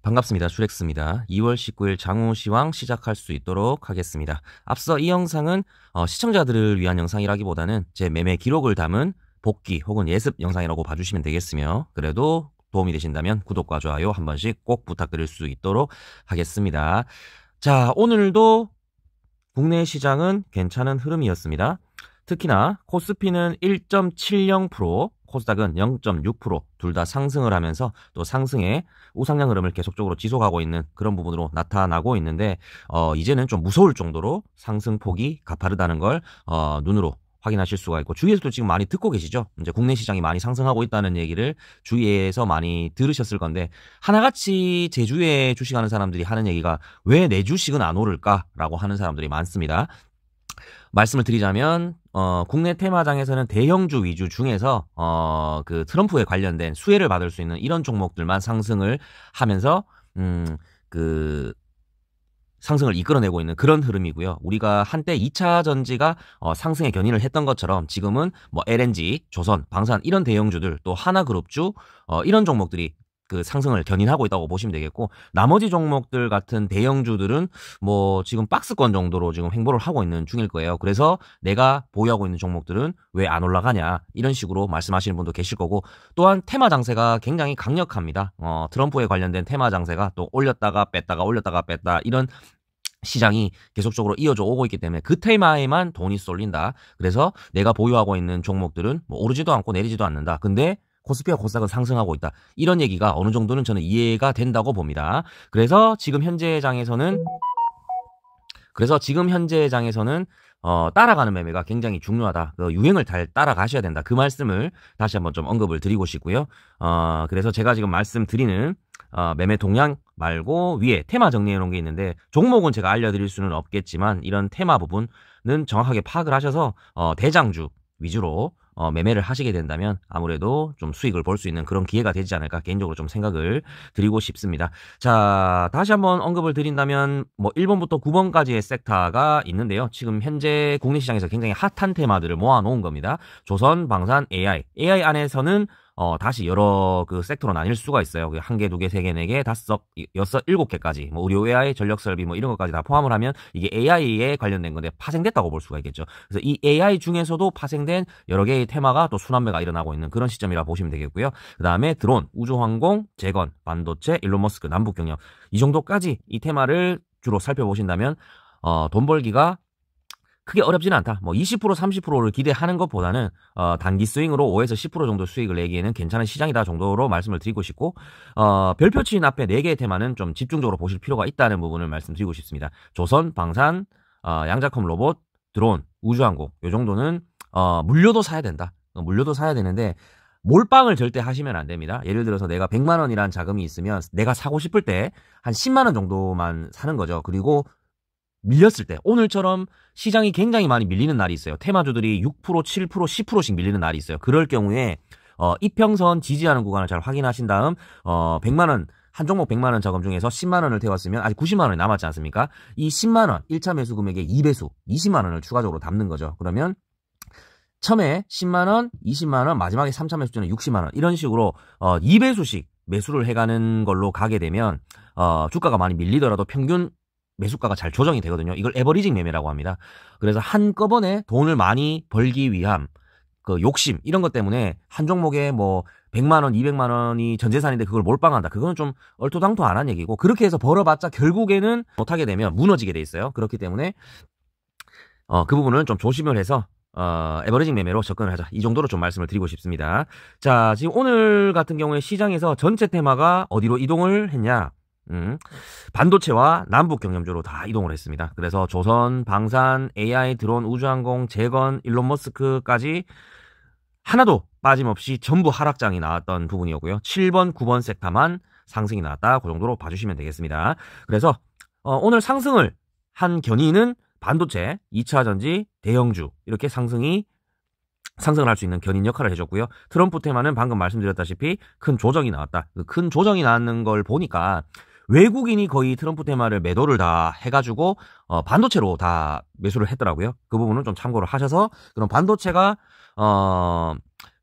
반갑습니다. 슈렉스입니다. 2월 19일 장우시황 시작할 수 있도록 하겠습니다. 앞서 이 영상은 시청자들을 위한 영상이라기보다는 제 매매 기록을 담은 복귀 혹은 예습 영상이라고 봐주시면 되겠으며, 그래도 도움이 되신다면 구독과 좋아요 한 번씩 꼭 부탁드릴 수 있도록 하겠습니다. 자, 오늘도 국내 시장은 괜찮은 흐름이었습니다. 특히나 코스피는 1.70%, 코스닥은 0.6% 둘 다 상승을 하면서 또 상승의 우상향 흐름을 계속적으로 지속하고 있는 그런 부분으로 나타나고 있는데, 이제는 좀 무서울 정도로 상승폭이 가파르다는 걸 눈으로 확인하실 수가 있고, 주위에서도 지금 많이 듣고 계시죠? 이제 국내 시장이 많이 상승하고 있다는 얘기를 주위에서 많이 들으셨을 건데, 하나같이 제 주위에 주식하는 사람들이 하는 얘기가 왜 내 주식은 안 오를까라고 하는 사람들이 많습니다. 말씀을 드리자면 국내 테마장에서는 대형주 위주 중에서 그 트럼프에 관련된 수혜를 받을 수 있는 이런 종목들만 상승을 하면서 그 상승을 이끌어내고 있는 그런 흐름이고요. 우리가 한때 2차 전지가 상승에 견인을 했던 것처럼 지금은 뭐 LNG, 조선, 방산 이런 대형주들, 또 하나그룹주 이런 종목들이 그 상승을 견인하고 있다고 보시면 되겠고, 나머지 종목들 같은 대형주들은 뭐 지금 박스권 정도로 지금 횡보를 하고 있는 중일 거예요. 그래서 내가 보유하고 있는 종목들은 왜 안 올라가냐, 이런 식으로 말씀하시는 분도 계실 거고, 또한 테마 장세가 굉장히 강력합니다. 트럼프에 관련된 테마 장세가 또 올렸다가 뺐다가 올렸다가 뺐다, 이런 시장이 계속적으로 이어져 오고 있기 때문에 그 테마에만 돈이 쏠린다. 그래서 내가 보유하고 있는 종목들은 뭐 오르지도 않고 내리지도 않는다. 근데 코스피와 코스닥은 상승하고 있다. 이런 얘기가 어느 정도는 저는 이해가 된다고 봅니다. 그래서 지금 현재 장에서는 따라가는 매매가 굉장히 중요하다. 유행을 잘 따라가셔야 된다. 그 말씀을 다시 한번 좀 언급을 드리고 싶고요. 그래서 제가 지금 말씀드리는 매매 동향 말고 위에 테마 정리해 놓은 게 있는데, 종목은 제가 알려드릴 수는 없겠지만 이런 테마 부분은 정확하게 파악을 하셔서 대장주 위주로 매매를 하시게 된다면 아무래도 좀 수익을 볼 수 있는 그런 기회가 되지 않을까, 개인적으로 좀 생각을 드리고 싶습니다. 자, 다시 한번 언급을 드린다면 뭐 1번부터 9번까지의 섹터가 있는데요. 지금 현재 국내 시장에서 굉장히 핫한 테마들을 모아놓은 겁니다. 조선, 방산, AI 안에서는 다시 여러 그 섹터로 나뉠 수가 있어요. 한 개, 두 개, 세 개, 네 개, 다섯, 여섯, 일곱 개까지, 뭐 의료 AI, 전력 설비 뭐 이런 것까지 다 포함을 하면 이게 AI에 관련된 건데 파생됐다고 볼 수가 있겠죠. 그래서 이 AI 중에서도 파생된 여러 개의 테마가 또 순환매가 일어나고 있는 그런 시점이라 보시면 되겠고요. 그 다음에 드론, 우주항공, 재건, 반도체, 일론 머스크, 남북경협, 이 정도까지 이 테마를 주로 살펴보신다면 돈 벌기가 크게 어렵지는 않다. 뭐 20%, 30%를 기대하는 것보다는 단기 스윙으로 5에서 10% 정도 수익을 내기에는 괜찮은 시장이다 정도로 말씀을 드리고 싶고, 별표치인 앞에 4개의 테마는 좀 집중적으로 보실 필요가 있다는 부분을 말씀드리고 싶습니다. 조선, 방산, 양자컴 로봇, 드론, 우주항공, 요 정도는 물려도 사야 된다. 물려도 사야 되는데 몰빵을 절대 하시면 안 됩니다. 예를 들어서 내가 100만 원이란 자금이 있으면 내가 사고 싶을 때 한 10만 원 정도만 사는 거죠. 그리고 밀렸을 때, 오늘처럼 시장이 굉장히 많이 밀리는 날이 있어요. 테마주들이 6%, 7%, 10%씩 밀리는 날이 있어요. 그럴 경우에 이평선 지지하는 구간을 잘 확인하신 다음 100만 원, 한 종목 100만 원 자금 중에서 10만 원을 태웠으면 아직 90만 원이 남았지 않습니까? 이 10만 원 1차 매수 금액의 2배수 20만 원을 추가적으로 담는 거죠. 그러면 처음에 10만 원, 20만 원, 마지막에 3차 매수주는 60만 원, 이런 식으로 2배수씩 매수를 해가는 걸로 가게 되면 주가가 많이 밀리더라도 평균 매수가가 잘 조정이 되거든요. 이걸 에버리징 매매라고 합니다. 그래서 한꺼번에 돈을 많이 벌기 위한 그 욕심, 이런 것 때문에 한 종목에 뭐 100만 원, 200만 원이 전 재산인데 그걸 몰빵한다. 그거는 좀 얼토당토 안 한 얘기고, 그렇게 해서 벌어봤자 결국에는 못하게 되면 무너지게 돼 있어요. 그렇기 때문에 그 부분은 좀 조심을 해서 에버리징 매매로 접근을 하자, 이 정도로 좀 말씀을 드리고 싶습니다. 자, 지금 오늘 같은 경우에 시장에서 전체 테마가 어디로 이동을 했냐? 반도체와 남북 경협주로 다 이동을 했습니다. 그래서 조선, 방산, AI, 드론, 우주항공, 재건, 일론 머스크까지 하나도 빠짐없이 전부 하락장이 나왔던 부분이었고요. 7번, 9번 섹터만 상승이 나왔다. 그 정도로 봐주시면 되겠습니다. 그래서 오늘 상승을 한 견인은 반도체, 2차 전지, 대형주, 이렇게 상승을 할 수 있는 견인 역할을 해줬고요. 트럼프 테마는 방금 말씀드렸다시피 큰 조정이 나왔다. 그 큰 조정이 나왔는 걸 보니까 외국인이 거의 트럼프 테마를 매도를 다 해가지고 반도체로 다 매수를 했더라고요. 그 부분은 좀 참고를 하셔서, 그럼 반도체가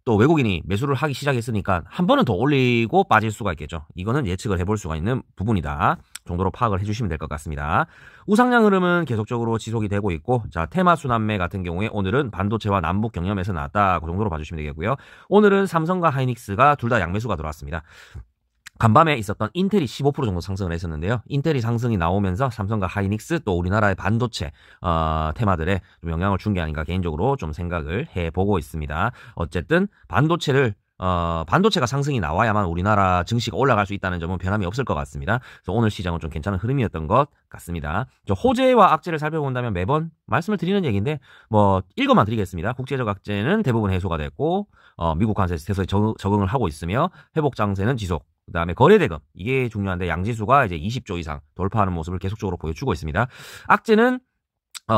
또 외국인이 매수를 하기 시작했으니까 한 번은 더 올리고 빠질 수가 있겠죠. 이거는 예측을 해볼 수가 있는 부분이다 정도로 파악을 해주시면 될 것 같습니다. 우상향 흐름은 계속적으로 지속이 되고 있고, 자, 테마 순환매 같은 경우에 오늘은 반도체와 남북 경협에서 나왔다, 그 정도로 봐주시면 되겠고요. 오늘은 삼성과 하이닉스가 둘 다 양매수가 들어왔습니다. 간밤에 있었던 인텔이 15% 정도 상승을 했었는데요. 인텔이 상승이 나오면서 삼성과 하이닉스 또 우리나라의 반도체 테마들에 좀 영향을 준 게 아닌가 개인적으로 좀 생각을 해보고 있습니다. 어쨌든 반도체가 상승이 나와야만 우리나라 증시가 올라갈 수 있다는 점은 변함이 없을 것 같습니다. 그래서 오늘 시장은 좀 괜찮은 흐름이었던 것 같습니다. 호재와 악재를 살펴본다면 매번 말씀을 드리는 얘기인데 뭐 읽어만 드리겠습니다. 국제적 악재는 대부분 해소가 됐고 미국 관세에서 적응을 하고 있으며 회복 장세는 지속. 그 다음에 거래대금, 이게 중요한데 양지수가 이제 20조 이상 돌파하는 모습을 계속적으로 보여주고 있습니다. 악재는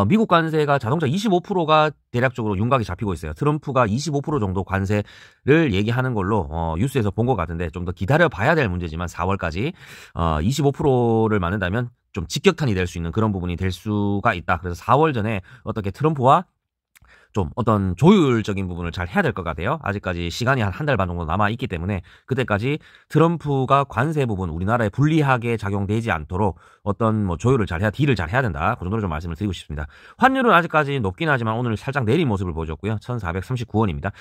미국 관세가 자동차 25%가 대략적으로 윤곽이 잡히고 있어요. 트럼프가 25% 정도 관세를 얘기하는 걸로 뉴스에서 본 것 같은데 좀 더 기다려 봐야 될 문제지만 4월까지 25%를 맞는다면 좀 직격탄이 될 수 있는 그런 부분이 될 수가 있다. 그래서 4월 전에 어떻게 트럼프와 좀 어떤 조율적인 부분을 잘 해야 될 것 같아요. 아직까지 시간이 한 달 반 정도 남아있기 때문에 그때까지 트럼프가 관세 부분 우리나라에 불리하게 작용되지 않도록 어떤 뭐 조율을 잘 해야, 딜을 잘 해야 된다. 그 정도로 좀 말씀을 드리고 싶습니다. 환율은 아직까지 높긴 하지만 오늘 살짝 내린 모습을 보여줬고요. 1439원입니다.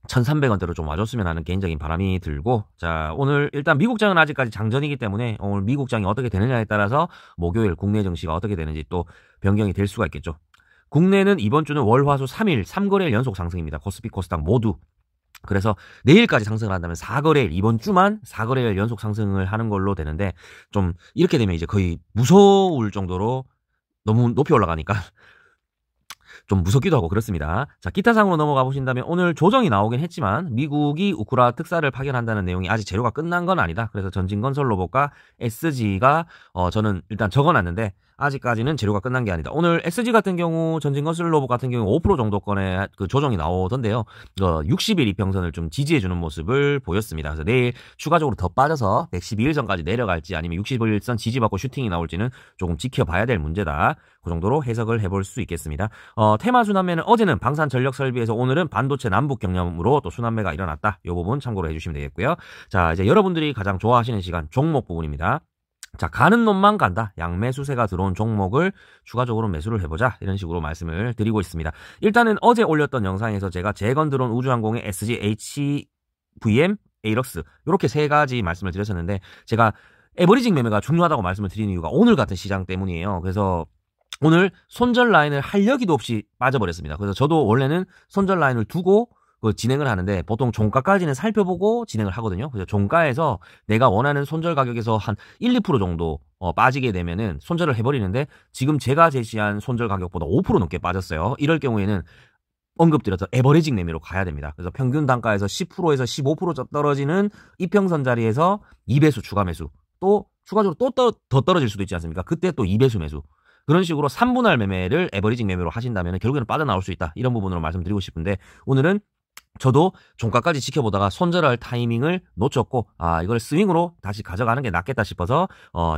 1300원대로 좀 와줬으면 하는 개인적인 바람이 들고, 자, 오늘 일단 미국장은 아직까지 장전이기 때문에 오늘 미국장이 어떻게 되느냐에 따라서 목요일 국내 증시가 어떻게 되는지 또 변경이 될 수가 있겠죠. 국내는 이번 주는 월, 화, 수 3일 3거래일 연속 상승입니다. 코스피, 코스닥 모두. 그래서 내일까지 상승을 한다면 4거래일, 이번 주만 4거래일 연속 상승을 하는 걸로 되는데, 좀 이렇게 되면 이제 거의 무서울 정도로 너무 높이 올라가니까 좀 무섭기도 하고 그렇습니다. 자, 기타 상으로 넘어가 보신다면 오늘 조정이 나오긴 했지만 미국이 우크라 특사를 파견한다는 내용이 아직 재료가 끝난 건 아니다. 그래서 전진건설로봇과 SG가 저는 일단 적어놨는데 아직까지는 재료가 끝난 게 아니다. 오늘 SG 같은 경우, 전진건설로봇 같은 경우 5% 정도권의 그 조정이 나오던데요. 60일 이평선을 좀 지지해주는 모습을 보였습니다. 그래서 내일 추가적으로 더 빠져서 112일 선까지 내려갈지 아니면 60일선 지지받고 슈팅이 나올지는 조금 지켜봐야 될 문제다. 그 정도로 해석을 해볼 수 있겠습니다. 테마 순환매는 어제는 방산 전력 설비에서 오늘은 반도체 남북 경협으로 또 순환매가 일어났다. 이 부분 참고로 해주시면 되겠고요. 자, 이제 여러분들이 가장 좋아하시는 시간 종목 부분입니다. 자, 가는 놈만 간다. 양매수세가 들어온 종목을 추가적으로 매수를 해보자. 이런 식으로 말씀을 드리고 있습니다. 일단은 어제 올렸던 영상에서 제가 재건 들어온 우주항공의 SG, HVM, 에이럭스 이렇게 세 가지 말씀을 드렸었는데 제가 에버리징 매매가 중요하다고 말씀을 드리는 이유가 오늘 같은 시장 때문이에요. 그래서 오늘 손절 라인을 할 여기도 없이 빠져버렸습니다. 그래서 저도 원래는 손절 라인을 두고 진행을 하는데 보통 종가까지는 살펴보고 진행을 하거든요. 그래서 종가에서 내가 원하는 손절 가격에서 한 1, 2% 정도 빠지게 되면은 손절을 해버리는데 지금 제가 제시한 손절 가격보다 5% 넘게 빠졌어요. 이럴 경우에는 언급드려서 에버리징 매매로 가야 됩니다. 그래서 평균 단가에서 10%에서 15% 떨어지는 이평선 자리에서 2배수 추가 매수, 또 추가적으로 또 더 떨어질 수도 있지 않습니까? 그때 또 2배수 매수. 그런 식으로 3분할 매매를 에버리징 매매로 하신다면 결국에는 빠져나올 수 있다. 이런 부분으로 말씀드리고 싶은데 오늘은 저도 종가까지 지켜보다가 손절할 타이밍을 놓쳤고 이걸 스윙으로 다시 가져가는 게 낫겠다 싶어서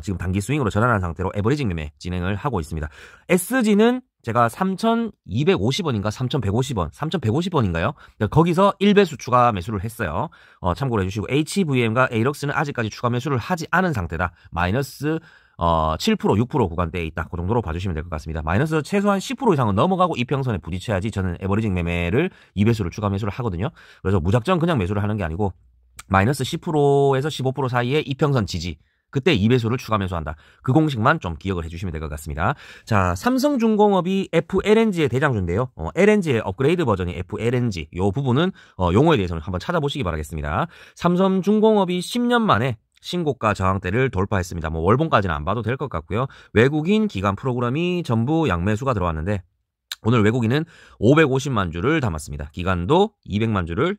지금 단기 스윙으로 전환한 상태로 에버리징 매매 진행을 하고 있습니다. SG는 제가 3,250원인가 3,150원, 3,150원인가요? 거기서 1배수 추가 매수를 했어요. 참고로 해주시고 HVM과 에이럭스는 아직까지 추가 매수를 하지 않은 상태다. 마이너스 7%, 6% 구간대에 있다. 그 정도로 봐주시면 될 것 같습니다. 마이너스 최소한 10% 이상은 넘어가고 이평선에 부딪혀야지 저는 에버리징 매매를 2배수를 추가 매수를 하거든요. 그래서 무작정 그냥 매수를 하는 게 아니고 마이너스 10%에서 15% 사이에 이평선 지지, 그때 2배수를 추가 매수한다. 그 공식만 좀 기억을 해주시면 될 것 같습니다. 자, 삼성중공업이 FLNG의 대장주인데요. LNG의 업그레이드 버전이 FLNG. 이 부분은 용어에 대해서는 한번 찾아보시기 바라겠습니다. 삼성중공업이 10년 만에 신고가 저항대를 돌파했습니다. 뭐 월봉까지는 안 봐도 될 것 같고요. 외국인 기관 프로그램이 전부 양매수가 들어왔는데 오늘 외국인은 550만 주를 담았습니다. 기관도 200만 주를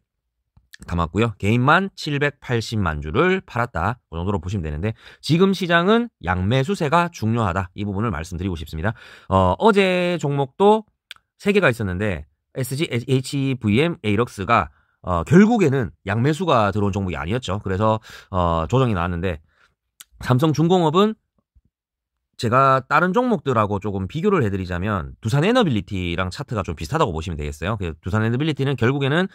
담았고요. 개인만 780만 주를 팔았다. 그 정도로 보시면 되는데 지금 시장은 양매수세가 중요하다. 이 부분을 말씀드리고 싶습니다. 어제 종목도 3개가 있었는데 SG, HVM, 에이럭스가 결국에는 양매수가 들어온 종목이 아니었죠. 그래서 조정이 나왔는데 삼성중공업은 제가 다른 종목들하고 조금 비교를 해드리자면 두산 에너빌리티랑 차트가 좀 비슷하다고 보시면 되겠어요. 두산 에너빌리티는 결국에는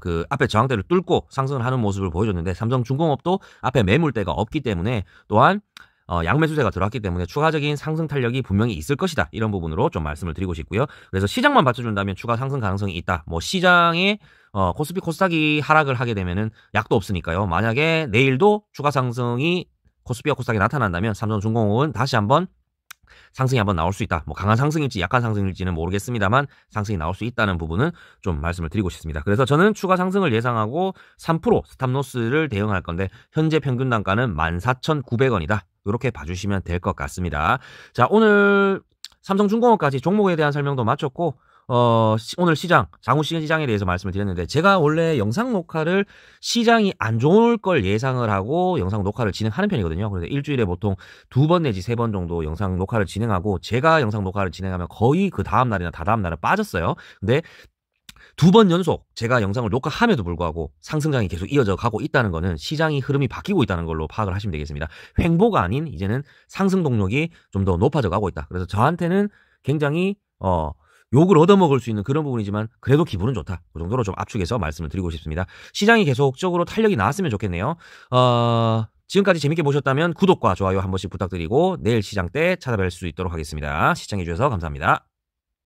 그 앞에 저항대를 뚫고 상승을 하는 모습을 보여줬는데 삼성중공업도 앞에 매물대가 없기 때문에 또한 양매수세가 들어왔기 때문에 추가적인 상승 탄력이 분명히 있을 것이다. 이런 부분으로 좀 말씀을 드리고 싶고요. 그래서 시장만 받쳐준다면 추가 상승 가능성이 있다. 뭐 시장에 코스피 코스닥이 하락을 하게 되면은 약도 없으니까요. 만약에 내일도 추가 상승이 코스피와 코스닥이 나타난다면 삼성중공업은 다시 한번 상승이 한번 나올 수 있다. 뭐 강한 상승일지 약한 상승일지는 모르겠습니다만 상승이 나올 수 있다는 부분은 좀 말씀을 드리고 싶습니다. 그래서 저는 추가 상승을 예상하고 3% 스탑로스를 대응할 건데 현재 평균 단가는 14,900원이다. 이렇게 봐주시면 될 것 같습니다. 자, 오늘 삼성중공업까지 종목에 대한 설명도 마쳤고 오늘 시장, 장후시장에 대해서 말씀을 드렸는데 제가 원래 영상 녹화를 시장이 안 좋을 걸 예상을 하고 영상 녹화를 진행하는 편이거든요. 그래서 일주일에 보통 2번 내지 3번 정도 영상 녹화를 진행하고 제가 영상 녹화를 진행하면 거의 그 다음 날이나 다다음 날은 빠졌어요. 근데 2번 연속 제가 영상을 녹화함에도 불구하고 상승장이 계속 이어져 가고 있다는 거는 시장이 흐름이 바뀌고 있다는 걸로 파악을 하시면 되겠습니다. 횡보가 아닌 이제는 상승 동력이 좀 더 높아져 가고 있다. 그래서 저한테는 굉장히 욕을 얻어먹을 수 있는 그런 부분이지만 그래도 기분은 좋다. 그 정도로 좀 압축해서 말씀을 드리고 싶습니다. 시장이 계속적으로 탄력이 나왔으면 좋겠네요. 지금까지 재밌게 보셨다면 구독과 좋아요 한 번씩 부탁드리고 내일 시장 때 찾아뵐 수 있도록 하겠습니다. 시청해주셔서 감사합니다.